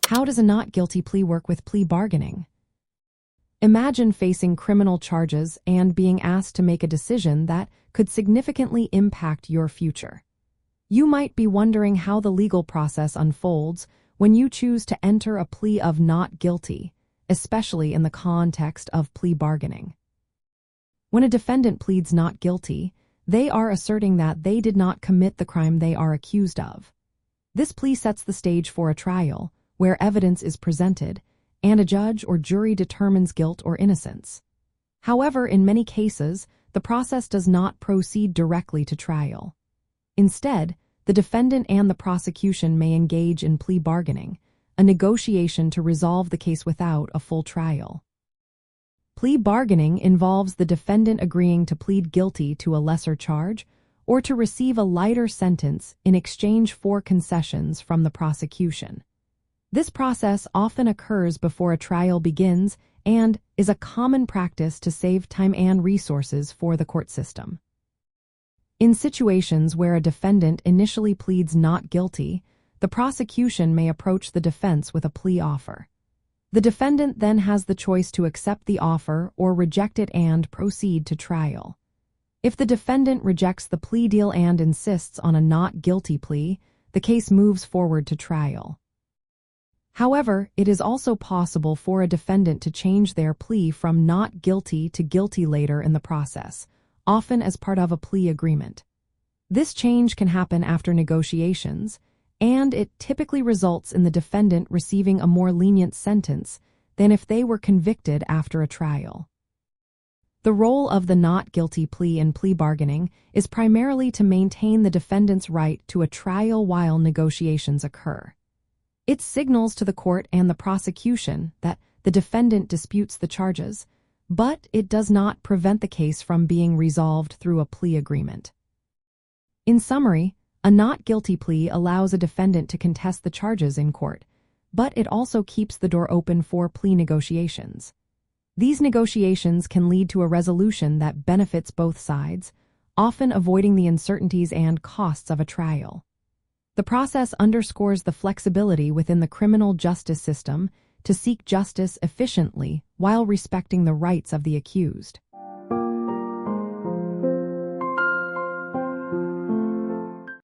How does a not guilty plea work with plea bargaining? Imagine facing criminal charges and being asked to make a decision that could significantly impact your future. You might be wondering how the legal process unfolds when you choose to enter a plea of not guilty, especially in the context of plea bargaining. When a defendant pleads not guilty, they are asserting that they did not commit the crime they are accused of. This plea sets the stage for a trial, where evidence is presented, and a judge or jury determines guilt or innocence. However, in many cases, the process does not proceed directly to trial. Instead, the defendant and the prosecution may engage in plea bargaining, a negotiation to resolve the case without a full trial. Plea bargaining involves the defendant agreeing to plead guilty to a lesser charge or to receive a lighter sentence in exchange for concessions from the prosecution. This process often occurs before a trial begins and is a common practice to save time and resources for the court system. In situations where a defendant initially pleads not guilty, the prosecution may approach the defense with a plea offer. The defendant then has the choice to accept the offer or reject it and proceed to trial. If the defendant rejects the plea deal and insists on a not guilty plea, the case moves forward to trial. However, it is also possible for a defendant to change their plea from not guilty to guilty later in the process, often as part of a plea agreement. This change can happen after negotiations, and it typically results in the defendant receiving a more lenient sentence than if they were convicted after a trial. The role of the not guilty plea in plea bargaining is primarily to maintain the defendant's right to a trial while negotiations occur. It signals to the court and the prosecution that the defendant disputes the charges, but it does not prevent the case from being resolved through a plea agreement. In summary, a not guilty plea allows a defendant to contest the charges in court, but it also keeps the door open for plea negotiations. These negotiations can lead to a resolution that benefits both sides, often avoiding the uncertainties and costs of a trial. The process underscores the flexibility within the criminal justice system to seek justice efficiently while respecting the rights of the accused.